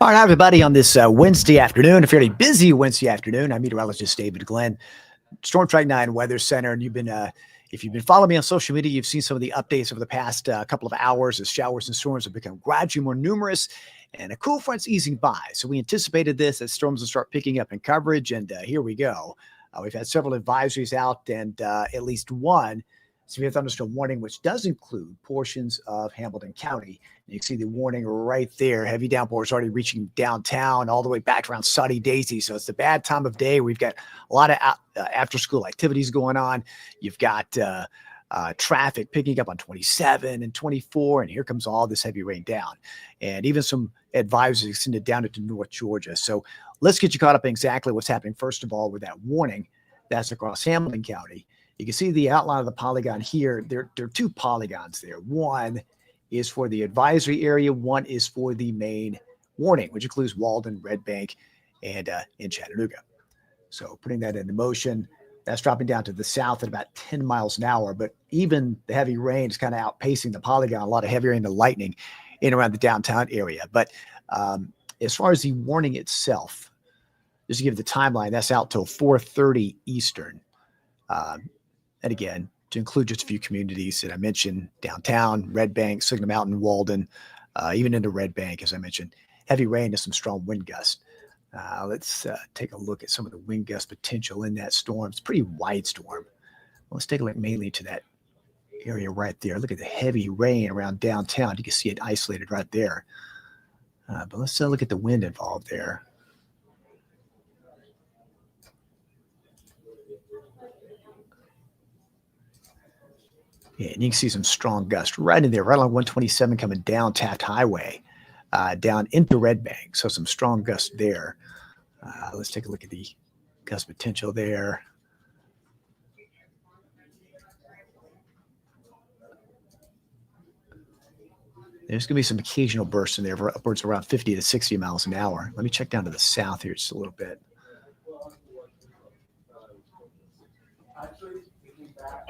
All right, everybody, on this Wednesday afternoon, a fairly busy Wednesday afternoon. I'm meteorologist David Glenn, Storm Track 9 Weather Center, and if you've been following me on social media, you've seen some of the updates over the past couple of hours as showers and storms have become gradually more numerous, and a cool front's easing by. So we anticipated this, that storms will start picking up in coverage, and here we go. We've had several advisories out, and at least one severe thunderstorm warning, which does include portions of Hamilton County. You can see the warning right there. Heavy downpours already reaching downtown all the way back around Sunny Daisy. So it's the bad time of day. We've got a lot of after-school activities going on. You've got traffic picking up on 27 and 24, and here comes all this heavy rain down. And even some advisories extended down into North Georgia. So let's get you caught up in exactly what's happening, first of all, with that warning that's across Hamilton County. You can see the outline of the polygon here. There are two polygons there. One is for the advisory area. One is for the main warning, which includes Walden, Red Bank, and in Chattanooga. So putting that into motion, that's dropping down to the south at about 10 miles an hour. But even the heavy rain is kind of outpacing the polygon. A lot of heavy rain and lightning in around the downtown area. But as far as the warning itself, just to give the timeline, that's out till 4:30 Eastern. And again, to include just a few communities that I mentioned, downtown, Red Bank, Signal Mountain, Walden, even into Red Bank, as I mentioned, heavy rain and some strong wind gusts. Let's take a look at some of the wind gust potential in that storm. It's a pretty wide storm. Let's take a look mainly to that area right there. Look at the heavy rain around downtown. You can see it isolated right there. But let's look at the wind involved there. Yeah, and you can see some strong gusts right in there, right along 127 coming down Taft Highway, down into Red Bank. So some strong gusts there. Let's take a look at the gust potential there. There's going to be some occasional bursts in there for upwards of around 50 to 60 miles an hour. Let me check down to the south here just a little bit.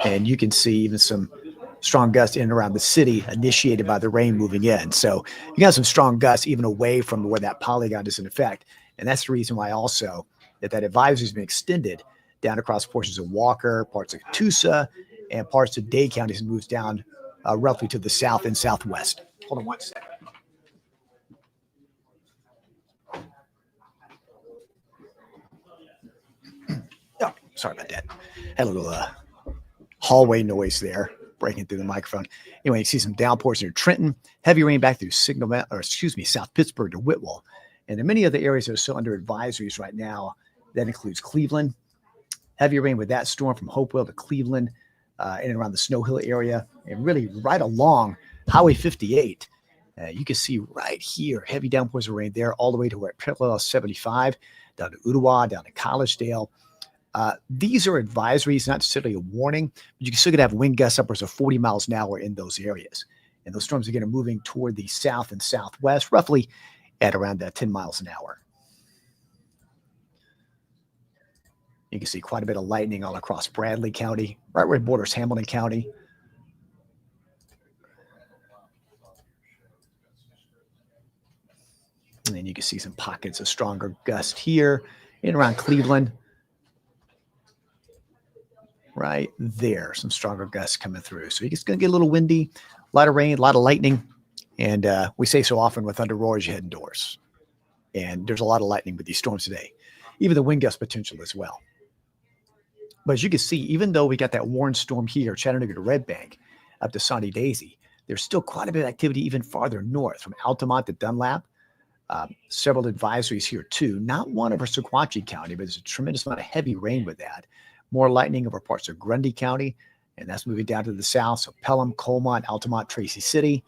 And you can see even some strong gusts in and around the city initiated by the rain moving in. So you got some strong gusts even away from where that polygon is in effect. And that's the reason why also that advisory has been extended down across portions of Walker, parts of Catoosa, and parts of Dade counties, and moves down roughly to the south and southwest. Hold on one second. Oh, sorry about that. Had a little hallway noise there breaking through the microphone. Anyway, you see some downpours near Trenton, heavy rain back through South Pittsburgh to Whitwell. And there are many other areas that are still under advisories right now. That includes Cleveland. Heavy rain with that storm from Hopewell to Cleveland, in and around the Snow Hill area, and really right along Highway 58. You can see right here, heavy downpours of rain there all the way to where it parallels 75, down to Ottawa, down to Collegedale. These are advisories, not necessarily a warning, but you can still get have wind gusts upwards of 40 miles an hour in those areas. And those storms again are moving toward the south and southwest, roughly at around 10 miles an hour. You can see quite a bit of lightning all across Bradley County, right where it borders Hamilton County. And then you can see some pockets of stronger gust here in and around Cleveland. Right there, some stronger gusts coming through. So it's going to get a little windy, a lot of rain, a lot of lightning. And we say so often with thunder roars, you head indoors. And there's a lot of lightning with these storms today, even the wind gust potential as well. But as you can see, even though we got that warm storm here, Chattanooga to Red Bank, up to Sunny Daisy, there's still quite a bit of activity even farther north, from Altamont to Dunlap. Several advisories here too. Not one over Sequatchie County, but there's a tremendous amount of heavy rain with that. More lightning over parts of Grundy County, and that's moving down to the south. So Pelham, Colmont, Altamont, Tracy City,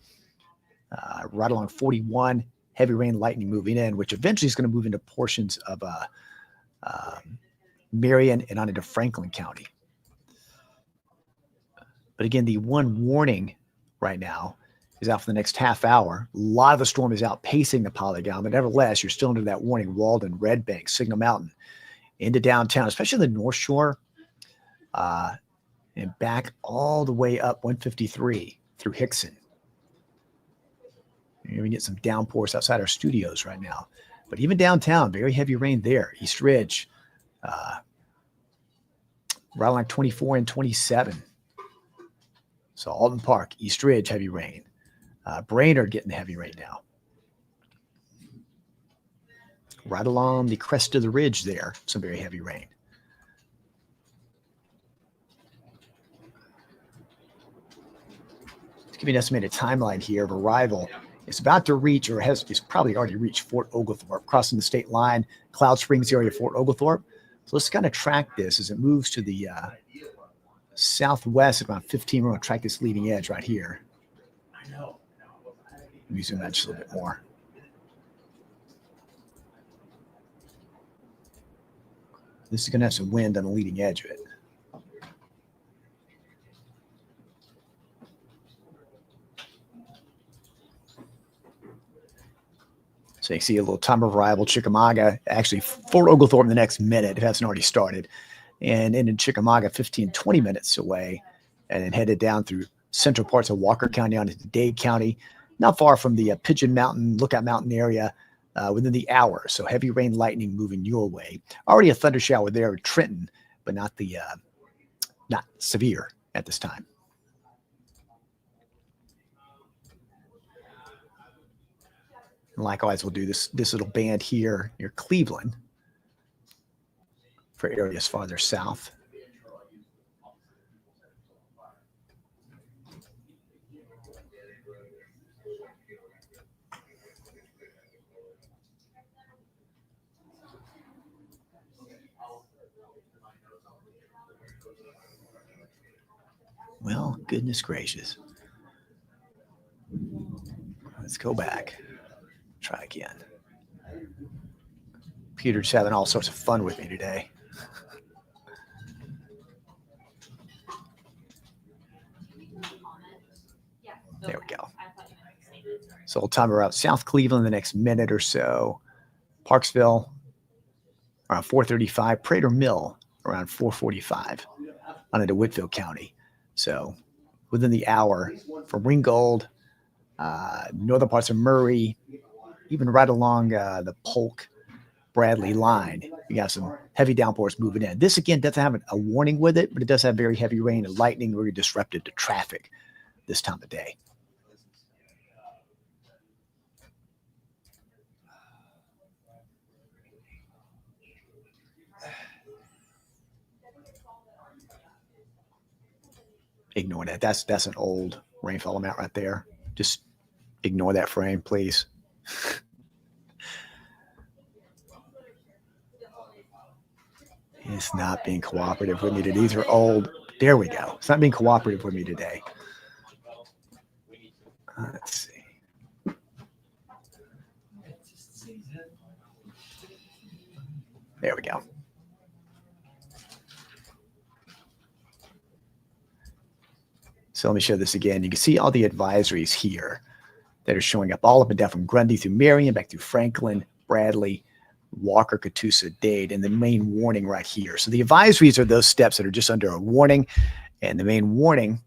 right along 41, heavy rain, lightning moving in, which eventually is going to move into portions of Marion and on into Franklin County. But again, the one warning right now is out for the next half hour. A lot of the storm is outpacing the polygon, but nevertheless, you're still under that warning. Walden, Red Bank, Signal Mountain, into downtown, especially the North Shore, and back all the way up 153 through Hickson. We get some downpours outside our studios right now. But even downtown, very heavy rain there. East Ridge, right along 24 and 27. So Alton Park, East Ridge, heavy rain. Brainerd getting the heavy rain now. Right along the crest of the ridge there, some very heavy rain. To give you an estimated timeline here of arrival, it's about to reach, or it's probably already reached Fort Oglethorpe, crossing the state line, Cloud Springs area, Fort Oglethorpe. So let's kind of track this as it moves to the southwest at about 15. We're going to track this leading edge right here. Let me zoom out just a little bit more. This is going to have some wind on the leading edge of it. So you can see a little time of arrival, Chickamauga, actually Fort Oglethorpe in the next minute. It hasn't already started. And in Chickamauga, 15, 20 minutes away, and then headed down through central parts of Walker County on into Dade County, not far from the Pigeon Mountain, Lookout Mountain area within the hour. So heavy rain, lightning moving your way. Already a thunder shower there at Trenton, but not severe at this time. And likewise, we'll do this little band here near Cleveland for areas farther south. Well, goodness gracious. Let's go back. Try again. Peter's having all sorts of fun with me today. There we go. So we'll time her out. South Cleveland the next minute or so. Parksville around 4:35. Prater Mill around 4:45 on into Whitfield County. So within the hour from Ringgold, northern parts of Murray, even right along the Polk Bradley line, you got some heavy downpours moving in. This again doesn't have a warning with it, but it does have very heavy rain and lightning, very disruptive to traffic this time of day. Ignore that. That's an old rainfall amount right there. Just ignore that frame, please. It's not being cooperative with me today. These are old. There we go. It's not being cooperative with me today. Let's see. There we go. So let me show this again. You can see all the advisories here that are showing up all up and down from Grundy through Marion, back through Franklin, Bradley, Walker, Catoosa, Dade, and the main warning right here. So the advisories are those steps that are just under a warning, and the main warning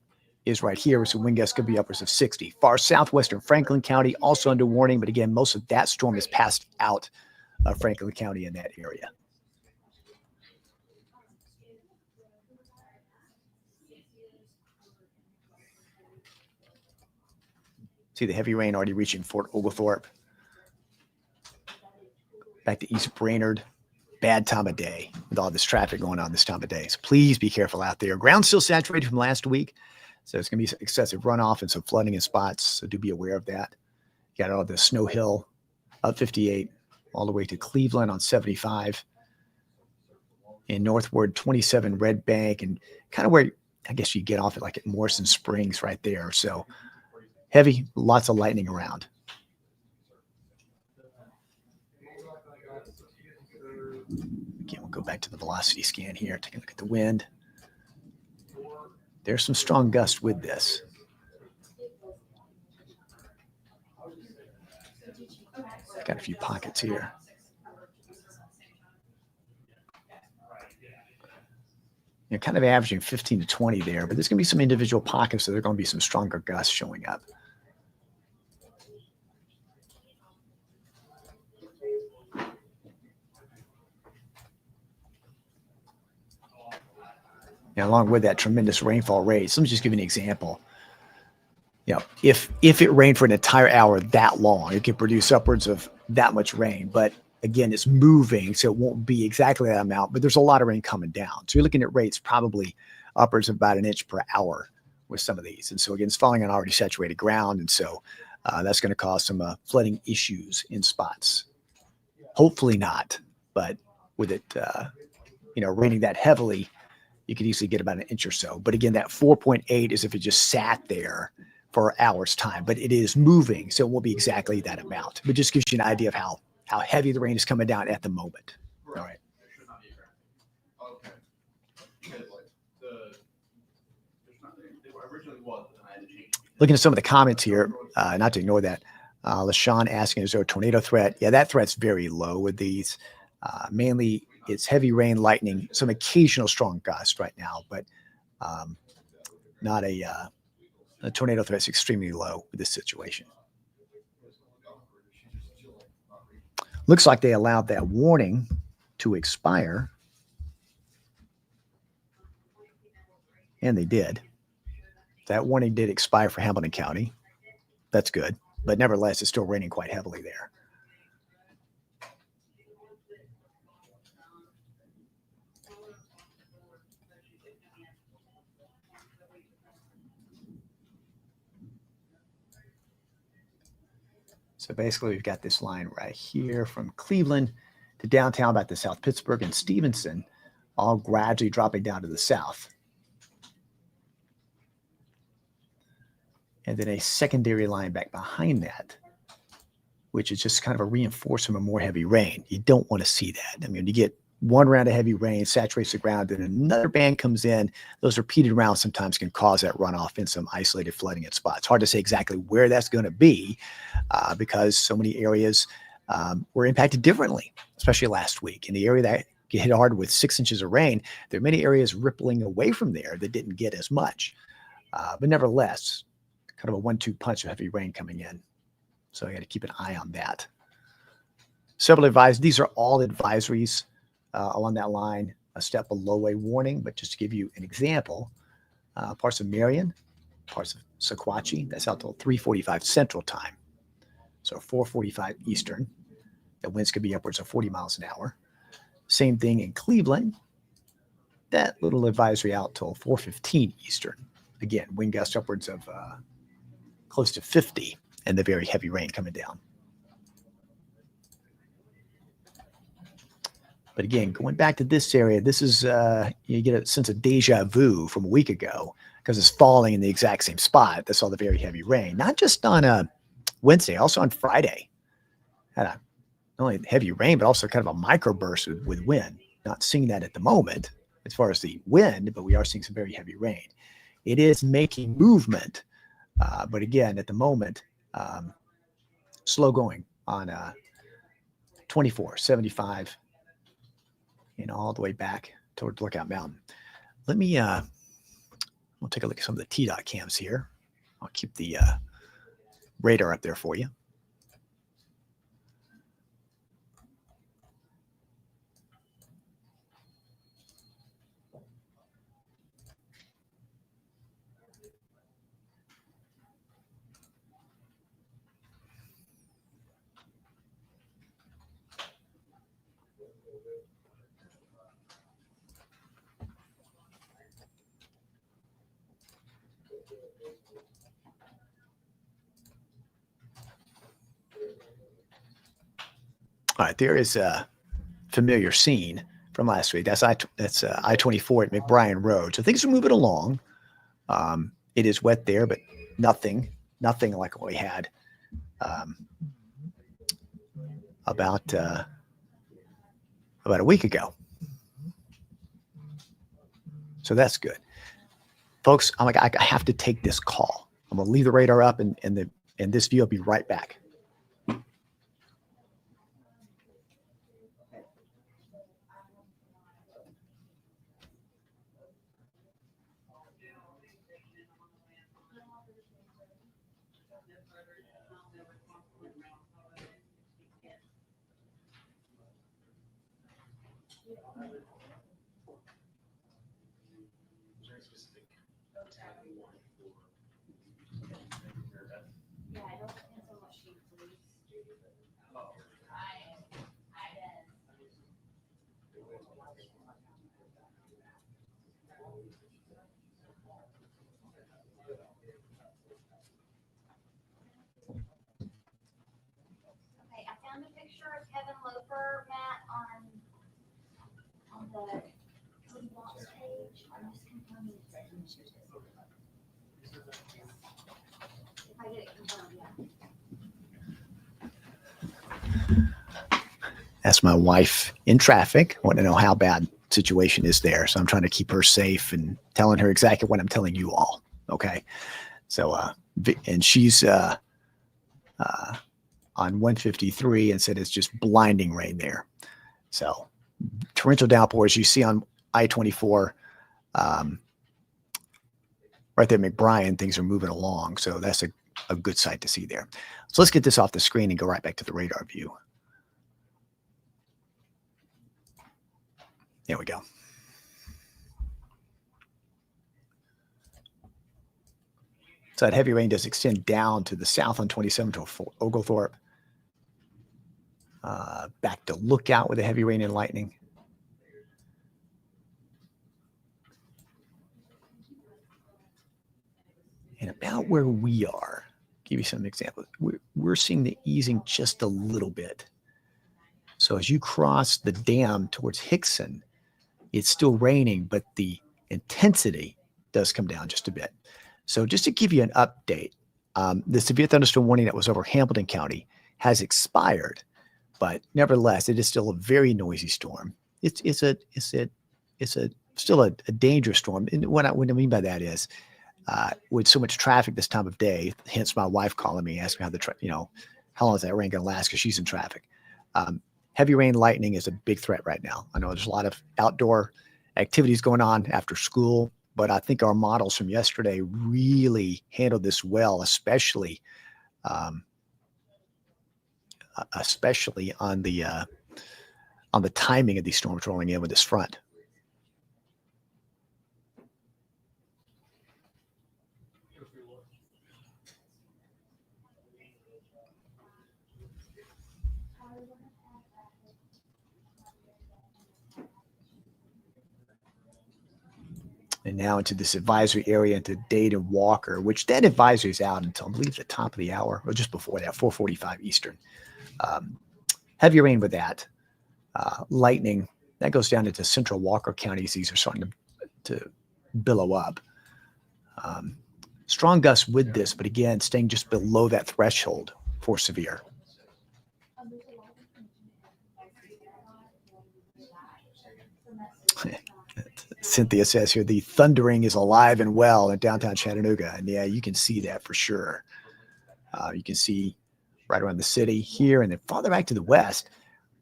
is right here, so wind gusts could be upwards of 60. Far southwestern Franklin County also under warning, but again, most of that storm is passed out of Franklin County in that area. See the heavy rain already reaching Fort Oglethorpe. Back to East Brainerd. Bad time of day with all this traffic going on this time of day. So please be careful out there. Ground's still saturated from last week. So it's going to be excessive runoff and some flooding in spots. So do be aware of that. You got all the Snow Hill up 58 all the way to Cleveland on 75. And northward 27 Red Bank, and kind of where I guess you get off at like at Morrison Springs right there. So heavy, lots of lightning around. Again, we'll go back to the velocity scan here, take a look at the wind. There's some strong gusts with this. Got a few pockets here. kind of averaging 15 to 20 there, but there's going to be some individual pockets, so there are going to be some stronger gusts showing up. And along with that tremendous rainfall rates, let me just give you an example. If it rained for an entire hour that long, it could produce upwards of that much rain. But again, it's moving, so it won't be exactly that amount, but there's a lot of rain coming down. So you're looking at rates probably upwards of about an inch per hour with some of these. And so again, it's falling on already saturated ground. And so that's going to cause some flooding issues in spots. Hopefully not, but with it, raining that heavily, you could easily get about an inch or so. But again, that 4.8 is if it just sat there for hours time, but it is moving. So it won't be exactly that amount, but just gives you an idea of how heavy the rain is coming down at the moment. All right. Looking at some of the comments here, not to ignore that. LaShawn asking, is there a tornado threat? Yeah, that threat's very low with these. Mainly it's heavy rain, lightning, some occasional strong gust right now, but not a tornado threat is extremely low with this situation. Looks like they allowed that warning to expire. And they did. That warning did expire for Hamilton County. That's good. But nevertheless, it's still raining quite heavily there. So basically, we've got this line right here from Cleveland to downtown, back to South Pittsburgh and Stevenson, all gradually dropping down to the south. And then a secondary line back behind that, which is just kind of a reinforcement of more heavy rain. You don't want to see that. I mean, you get one round of heavy rain, saturates the ground, then another band comes in. Those repeated rounds sometimes can cause that runoff in some isolated flooding at spots. Hard to say exactly where that's going to be because so many areas were impacted differently, especially last week. In the area that get hit hard with 6 inches of rain, there are many areas rippling away from there that didn't get as much. But nevertheless, kind of a 1-2 punch of heavy rain coming in. So I got to keep an eye on that. Several advisories. These are all advisories along that line, a step below a warning. But just to give you an example, parts of Marion, parts of Sequatchie, that's out till 3:45 Central Time. So 4:45 Eastern. The winds could be upwards of 40 miles an hour. Same thing in Cleveland. That little advisory out till 4:15 Eastern. Again, wind gusts upwards of close to 50 and the very heavy rain coming down. But again, going back to this area, this is, you get a sense of deja vu from a week ago because it's falling in the exact same spot that saw the very heavy rain, not just on Wednesday, also on Friday. Had not only heavy rain, but also kind of a microburst with wind. Not seeing that at the moment as far as the wind, but we are seeing some very heavy rain. It is making movement, but again, at the moment, slow going on 24, 75, all the way back towards Lookout Mountain. Let me, we'll take a look at some of the TDOT cams here. I'll keep the radar up there for you. All right, there is a familiar scene from last week. That's I-24 at McBrien Road. So things are moving along. It is wet there, but nothing like what we had about a week ago. So that's good, folks. I'm like, I have to take this call. I'm gonna leave the radar up and this view. I'll be right back. Okay, I found a picture of Kevin Loper, Matt, on the Cody Block's page. I'm just confirming it's at initiative. If I get it confirmed, yeah. That's my wife in traffic. I want to know how bad situation is there. So I'm trying to keep her safe and telling her exactly what I'm telling you all. Okay. So, and she's on 153 and said it's just blinding rain there. So torrential downpours you see on I-24 right there, McBrien, things are moving along. So that's a good sight to see there. So let's get this off the screen and go right back to the radar view. There we go. So that heavy rain does extend down to the south on 27 to Oglethorpe. Back to Lookout with the heavy rain and lightning. And about where we are, give you some examples. We're seeing the easing just a little bit. So as you cross the dam towards Hickson, it's still raining, but the intensity does come down just a bit. So just to give you an update, the severe thunderstorm warning that was over Hamilton County has expired, but nevertheless, it is still a very noisy storm. It's still a dangerous storm. And what I mean by that is, with so much traffic this time of day, hence my wife calling me, asking how how long is that rain going to last because she's in traffic. Heavy rain, lightning is a big threat right now. I know there's a lot of outdoor activities going on after school, but I think our models from yesterday really handled this well, especially on the timing of these storms rolling in with this front. And now into this advisory area into Dade and Walker, which that advisory is out until I believe the top of the hour or just before that, 4:45 Eastern. Heavy rain with that. Lightning, that goes down into central Walker counties. These are starting to billow up. Strong gusts with this, but again, staying just below that threshold for severe. Cynthia says here, the thundering is alive and well in downtown Chattanooga. And yeah, you can see that for sure. You can see right around the city here and then farther back to the west,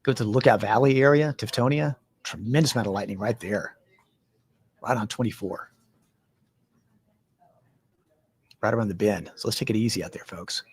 go to the Lookout Valley area, Tiftonia, tremendous amount of lightning right there, right on 24, right around the bend. So let's take it easy out there, folks.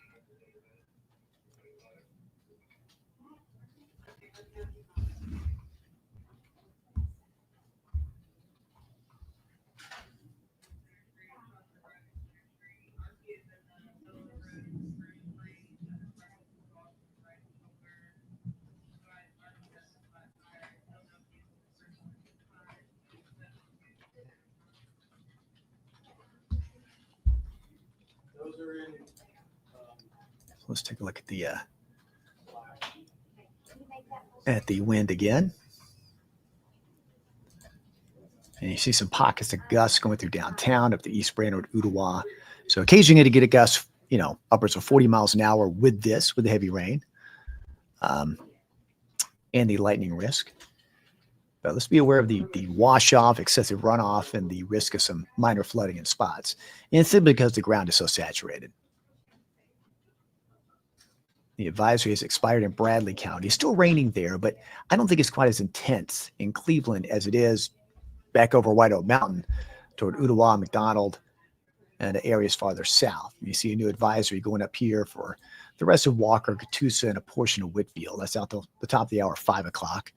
Let's take a look at the wind again. And you see some pockets of gusts going through downtown up the East Brainerd, Ottawa. So occasionally to get a gust, upwards of 40 miles an hour with the heavy rain and the lightning risk. But let's be aware of the wash off, excessive runoff, and the risk of some minor flooding in spots. And it's simply because the ground is so saturated. The advisory has expired in Bradley County. It's still raining there, but I don't think it's quite as intense in Cleveland as it is back over White Oak Mountain toward Ottawa, McDonald, and the areas farther south. You see a new advisory going up here for the rest of Walker, Catoosa, and a portion of Whitfield. That's out the top of the hour, 5 o'clock.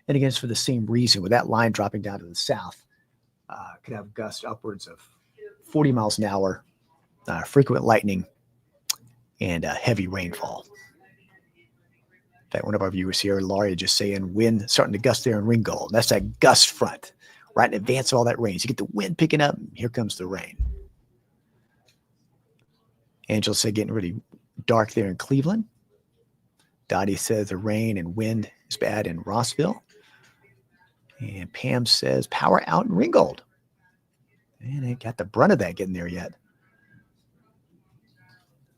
And again, it's for the same reason. With that line dropping down to the south, could have gusts upwards of 40 miles an hour, frequent lightning, and heavy rainfall. In fact, one of our viewers here, Laurie, just saying wind starting to gust there in Ringgold. That's that gust front, right in advance of all that rain. So you get the wind picking up, and here comes the rain. Angela said getting really dark there in Cleveland. Dottie says the rain and wind is bad in Rossville. And Pam says power out in Ringgold. And ain't got the brunt of that getting there yet.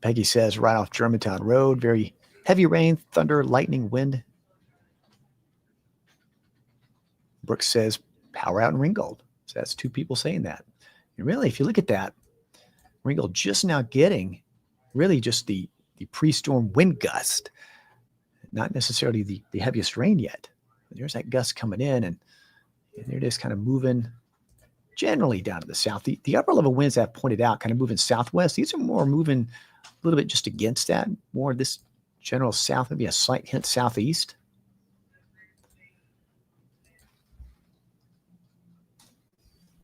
Peggy says right off Germantown Road, very heavy rain, thunder, lightning, wind. Brooks says power out in Ringgold. So that's two people saying that. And really, if you look at that, Ringgold just now getting really just the pre-storm wind gust, not necessarily the heaviest rain yet. There's that gust coming in, and they're just kind of moving generally down to the south. The upper level winds that I've pointed out kind of moving southwest. These are more moving a little bit just against that, more this general south, maybe a slight hint southeast.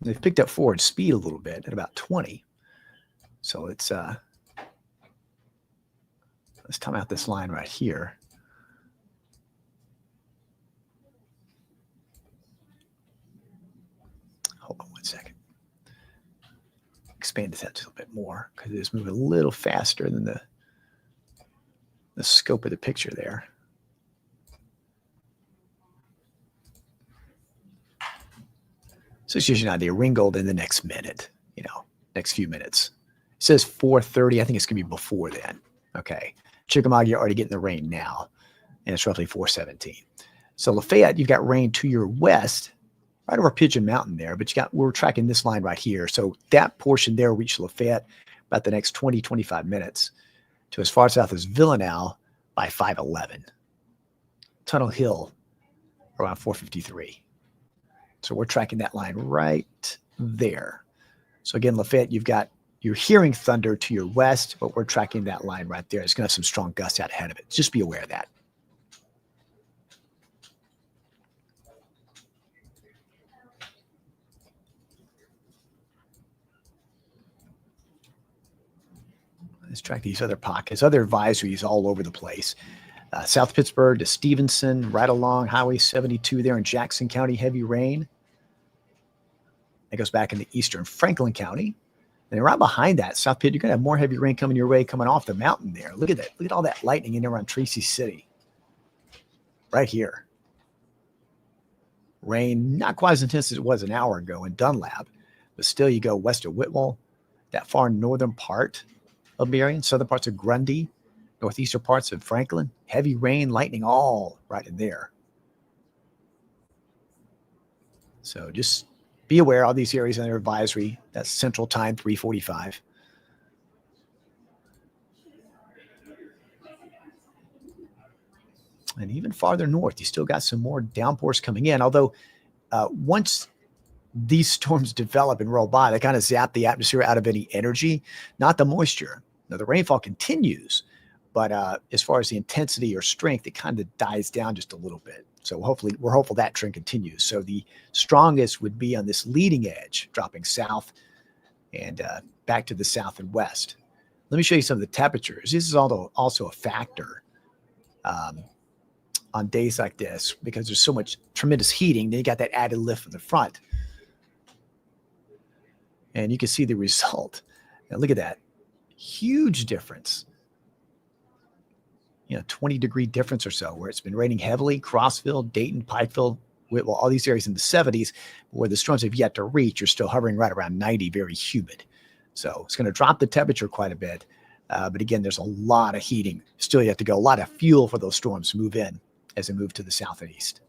They've picked up forward speed a little bit at about 20. So it's let's time out this line right here. Hold on one second. Expand this out just a little bit more because it is moving a little faster than the scope of the picture there. So it's usually an idea. Ringgold in the next minute, next few minutes. It says 4:30. I think it's going to be before then. Okay. Chickamauga, you're already getting the rain now, and it's roughly 4:17. So Lafayette, you've got rain to your west, right over Pigeon Mountain there, but we're tracking this line right here. So that portion there reached Lafayette about the next 20, 25 minutes to as far south as Villanelle by 5:11. Tunnel Hill around 4:53. So we're tracking that line right there. So again, Lafayette, you're hearing thunder to your west, but we're tracking that line right there. It's going to have some strong gusts out ahead of it. Just be aware of that. Let's track these other pockets, other advisories all over the place. South Pittsburgh to Stevenson, right along Highway 72 there in Jackson County, heavy rain. That goes back into eastern Franklin County. And right behind that, South Pitt, you're going to have more heavy rain coming your way, coming off the mountain there. Look at that. Look at all that lightning in there around Tracy City. Right here. Rain, not quite as intense as it was an hour ago in Dunlap, but still you go west of Whitwell, that far northern part of Marion, southern parts of Grundy, northeastern parts of Franklin, heavy rain, lightning, all right in there. So just be aware, all these areas in their advisory. That's Central Time, 3:45. And even farther north, you still got some more downpours coming in. Although once these storms develop and roll by, they kind of zap the atmosphere out of any energy, not the moisture. Now, the rainfall continues, but as far as the intensity or strength, it kind of dies down just a little bit. So we're hopeful that trend continues. So the strongest would be on this leading edge, dropping south and back to the south and west. Let me show you some of the temperatures. This is also a factor on days like this because there's so much tremendous heating. Then you got that added lift from the front. And you can see the result. Now look at that. Huge difference. 20-degree difference or so where it's been raining heavily. Crossville, Dayton, Pikeville, Whitwell, all these areas in the 70s where the storms have yet to reach. You're still hovering right around 90, very humid. So it's going to drop the temperature quite a bit. But again, there's a lot of heating. Still yet to go. A lot of fuel for those storms to move in as they move to the south and east.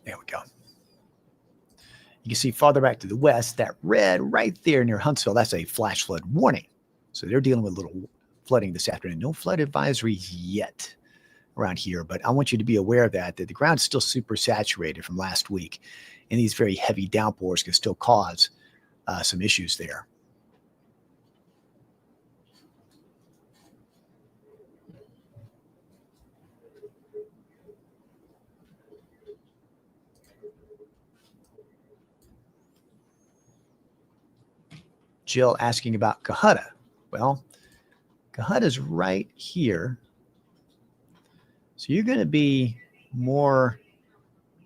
There we go. You can see farther back to the west, that red right there near Huntsville, that's a flash flood warning. So they're dealing with a little flooding this afternoon. No flood advisory yet. around here. But I want you to be aware of that the ground's still super saturated from last week. And these very heavy downpours can still cause some issues there. Jill asking about Cohutta. Well, Cohutta's right here. So you're going to be more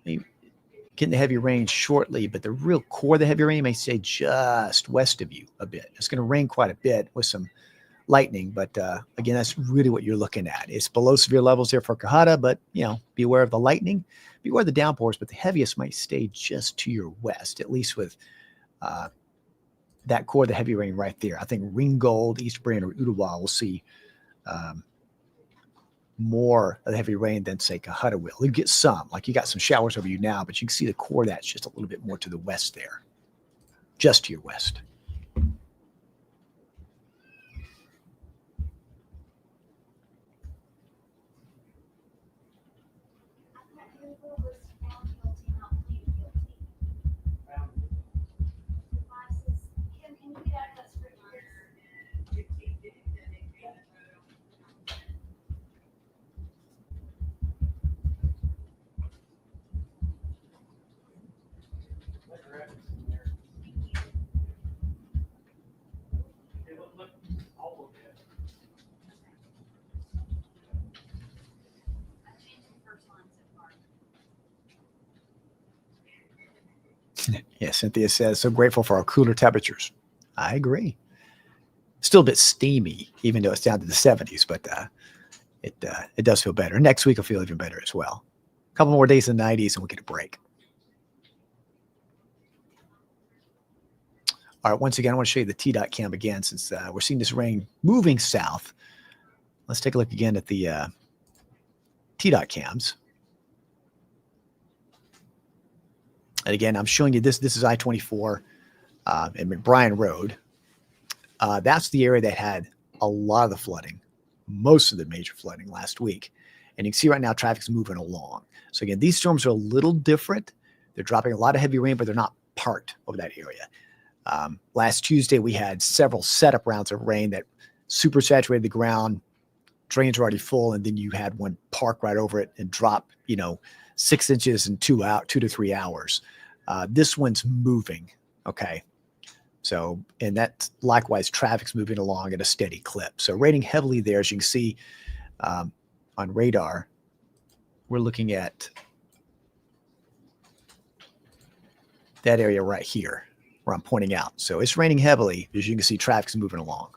getting the heavy rain shortly, but the real core of the heavy rain may stay just west of you a bit. It's going to rain quite a bit with some lightning, but again, that's really what you're looking at. It's below severe levels there for Cohutta, but be aware of the lightning, be aware of the downpours, but the heaviest might stay just to your west, at least with that core of the heavy rain right there. I think Ringgold, East Brand, or Ottawa will see more of the heavy rain than, say, Cohutta will. You get some, like you got some showers over you now, but you can see the core of that's just a little bit more to the west there, just to your west. Yeah, Cynthia says, so grateful for our cooler temperatures. I agree. Still a bit steamy, even though it's down to the 70s, but it does feel better. Next week will feel even better as well. A couple more days in the 90s and we'll get a break. All right, once again, I want to show you the T-dot cam again since we're seeing this rain moving south. Let's take a look again at the T-dot cams. And again, I'm showing you this. This is I-24 and McBrien Road. That's the area that had a lot of the flooding, most of the major flooding last week. And you can see right now traffic's moving along. So again, these storms are a little different. They're dropping a lot of heavy rain, but they're not parked over that area. Last Tuesday, we had several setup rounds of rain that super saturated the ground. Drains were already full, and then you had one park right over it and drop, 6 inches in 2 to 3 hours. This one's moving. Okay. So, and that likewise, traffic's moving along at a steady clip. So raining heavily there, as you can see on radar, we're looking at that area right here where I'm pointing out. So it's raining heavily. As you can see, traffic's moving along.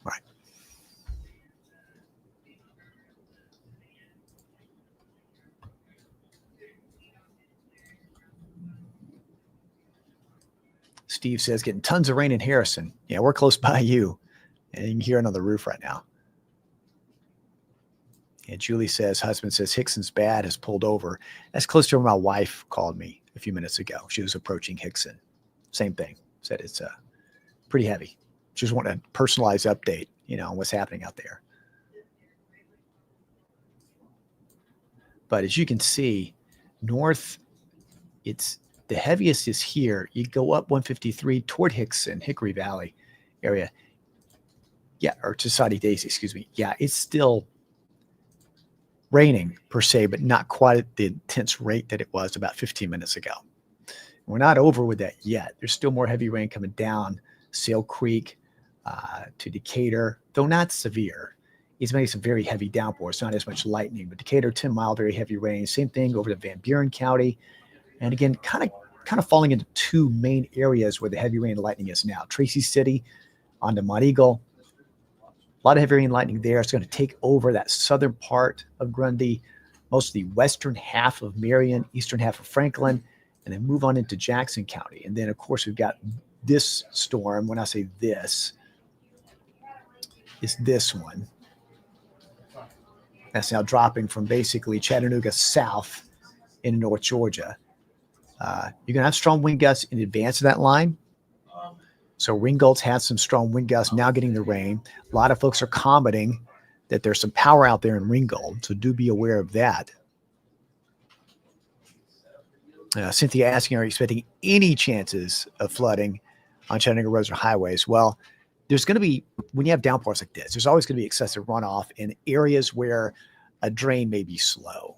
Right. Steve says, getting tons of rain in Harrison. Yeah, we're close by you. And you can hear it on the roof right now. And Julie says, husband says, Hickson's bad, has pulled over. That's close to where my wife called me a few minutes ago. She was approaching Hickson. Same thing. Said it's pretty heavy. Just want a personalized update, on what's happening out there. But as you can see, north, it's the heaviest is here. You go up 153 toward Hickson, Hickory Valley area. Yeah, or to Saudi Daisy, excuse me. Yeah, it's still raining per se, but not quite at the intense rate that it was about 15 minutes ago. We're not over with that yet. There's still more heavy rain coming down Sail Creek to Decatur, though not severe. It's making some very heavy downpours, not as much lightning, but Decatur, 10 Mile, very heavy rain. Same thing over to Van Buren County. And again, kind of falling into two main areas where the heavy rain and lightning is now. Tracy City onto Mont Eagle. A lot of heavy rain and lightning there. It's going to take over that southern part of Grundy, most of the western half of Marion, eastern half of Franklin, and then move on into Jackson County. And then, of course, we've got this storm. When I say this, it's this one. That's now dropping from basically Chattanooga south into North Georgia. You're going to have strong wind gusts in advance of that line. So Ringgold's had some strong wind gusts, now getting the rain. A lot of folks are commenting that there's some power out there in Ringgold, so do be aware of that. Cynthia asking, are you expecting any chances of flooding on Chattanooga roads or highways? Well, there's going to be, when you have downpours like this, there's always going to be excessive runoff in areas where a drain may be slow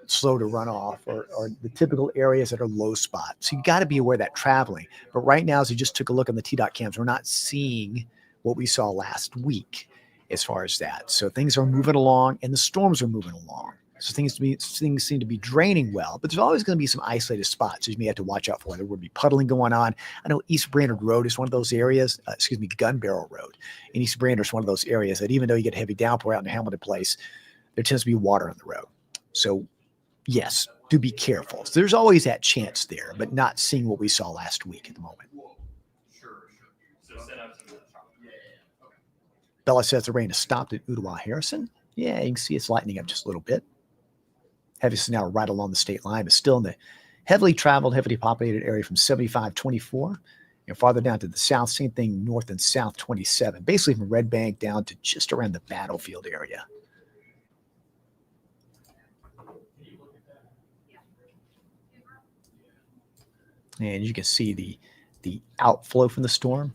to run off, or the typical areas that are low spots. So you got to be aware of that traveling. But right now, as we just took a look on the TDOT cams, we're not seeing what we saw last week as far as that. So things are moving along and the storms are moving along. So things seem to be draining well, but there's always going to be some isolated spots you may have to watch out for. There will be puddling going on. I know East Brainerd Road is one of those areas. Gun Barrel Road in East Brainerd is one of those areas that even though you get a heavy downpour out in Hamilton Place, there tends to be water on the road. So yes, do be careful. So there's always that chance there, but not seeing what we saw last week at the moment. Bella says the rain has stopped at Ottawa Harrison. Yeah, you can see it's lightening up just a little bit. Heaviest now right along the state line, but still in the heavily traveled, heavily populated area from 75-24. And farther down to the south, same thing, north and south 27. Basically from Red Bank down to just around the battlefield area. And you can see the outflow from the storm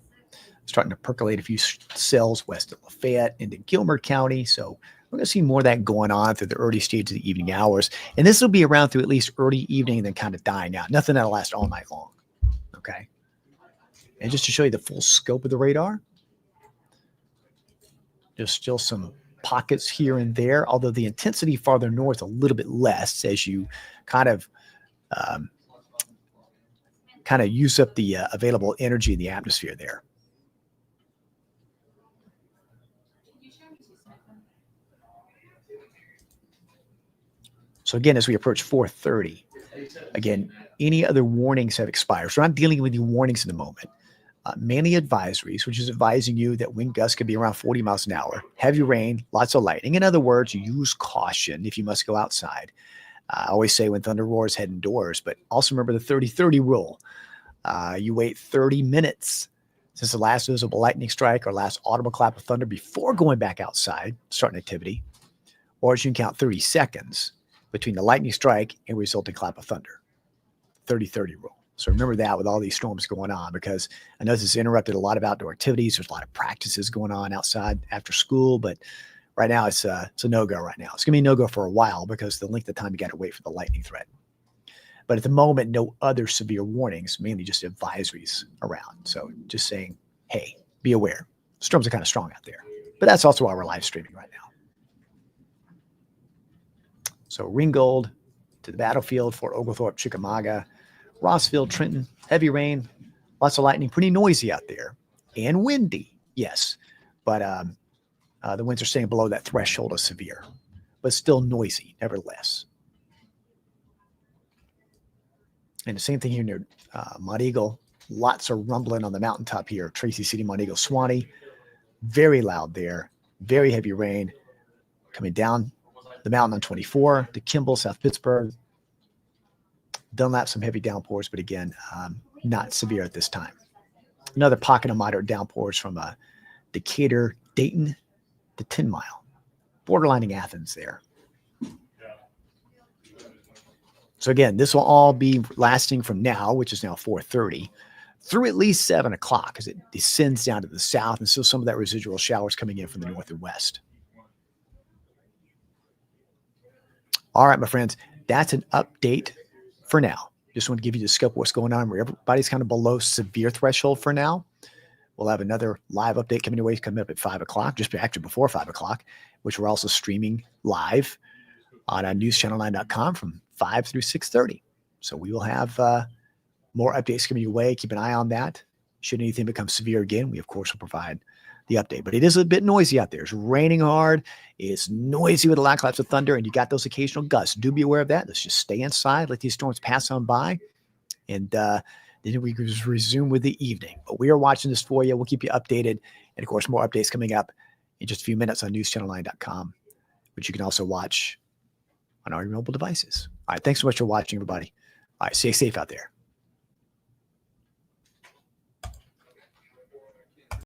starting to percolate a few cells west of Lafayette into Gilmer County. So we're going to see more of that going on through the early stages of the evening hours. And this will be around through at least early evening and then kind of dying out. Nothing that'll last all night long. Okay. And just to show you the full scope of the radar, there's still some pockets here and there, although the intensity farther north a little bit less as you kind of use up the available energy in the atmosphere there. So again, as we approach 4:30, again, any other warnings have expired. So we're not dealing with the warnings in the moment. Mainly advisories, which is advising you that wind gusts could be around 40 miles an hour, heavy rain, lots of lightning. In other words, use caution if you must go outside. I always say when thunder roars, head indoors, but also remember the 30-30 rule. You wait 30 minutes since the last visible lightning strike or last audible clap of thunder before going back outside, starting activity, or as you can count 30 seconds between the lightning strike and resulting clap of thunder. 30-30 rule. So remember that with all these storms going on, because I know this has interrupted a lot of outdoor activities. There's a lot of practices going on outside after school, but right now it's a no-go right now. It's going to be a no-go for a while because the length of time you got to wait for the lightning threat. But at the moment, no other severe warnings, mainly just advisories around. So just saying, hey, be aware. Storms are kind of strong out there. But that's also why we're live streaming right now. So Ringgold to the battlefield, Fort Oglethorpe, Chickamauga, Rossville, Trenton, heavy rain, lots of lightning, pretty noisy out there, and windy, yes. But the winds are staying below that threshold of severe, but still noisy, nevertheless. And the same thing here near Mont Eagle, lots of rumbling on the mountaintop here, Tracy City, Mont Eagle, Swanee, very loud there, very heavy rain coming down the mountain on 24 to Kimball, South Pittsburgh. Dunlap, some heavy downpours, but again, not severe at this time. Another pocket of moderate downpours from Decatur, Dayton to 10 Mile, borderlining Athens there. So again, this will all be lasting from now, which is now 4:30, through at least 7 o'clock as it descends down to the south, and still some of that residual showers coming in from the north and west. All right, my friends, that's an update for now. Just want to give you the scope of what's going on where everybody's kind of below severe threshold for now. We'll have another live update coming away, coming up at 5 o'clock, just actually before 5 o'clock, which we're also streaming live on newschannel9.com from 5 through 6:30. So we will have more updates coming your way. Keep an eye on that. Should anything become severe again, we, of course, will provide the update. But it is a bit noisy out there. It's raining hard. It's noisy with a lot of claps of thunder, and you got those occasional gusts. Do be aware of that. Let's just stay inside, let these storms pass on by, and then we resume with the evening. But we are watching this for you. We'll keep you updated. And, of course, more updates coming up in just a few minutes on newschannel9.com, which you can also watch on all your mobile devices. All right, thanks so much for watching, everybody. All right, stay safe out there.